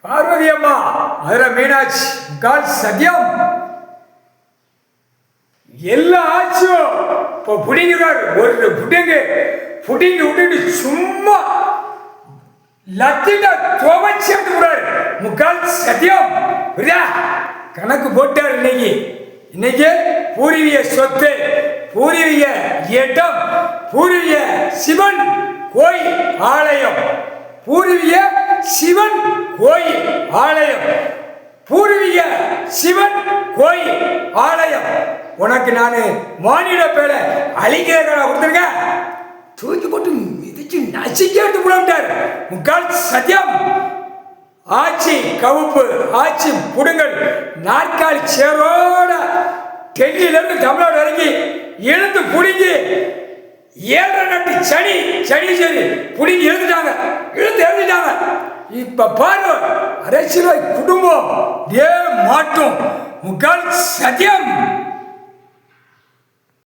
பார்வதி அம்மா, மதுரை மீனாட்சி, கால் சத்தியம் எல்லாம் ஆச்சும். இப்போ புடிங்கிறார் ஒரு புடிங்கி விட்டுட்டு சும்மா லத்திட்ட துவச்சி விட்டுறாரு. முக்கால் சத்தியம் கணக்கு போட்டார். இன்னைக்கு பூர்வீக சொத்து, பூர்வீக இடம், பூர்வீக சிவன் கோயில் ஆலயம், பூர்வீக சிவன் கோயில் ஆலயம், பூர்வீக சிவன் கோயில் ஆலயம். உனக்கு நான் மாநில பேரை அழிக்கிறத கொடுத்துருங்க. தூக்கி போட்டு மிதிச்சு நசிக்க எடுத்து போட்டார். முக்கால் சத்தியம். ஆட்சி கவுப்பு, ஆட்சி புடுங்கல், நாற்காலி சேரோட டெல்லியிலிருந்து தமிழ்நாடு வரைக்கும் எழுந்து புடுங்கி 7 நாட்டு சனி சரி புடுங்கி எழுந்துட்டாங்க. இப்ப பாரு அரசியல் குடும்பம் மாட்டும். முக்கால் சத்தியம்.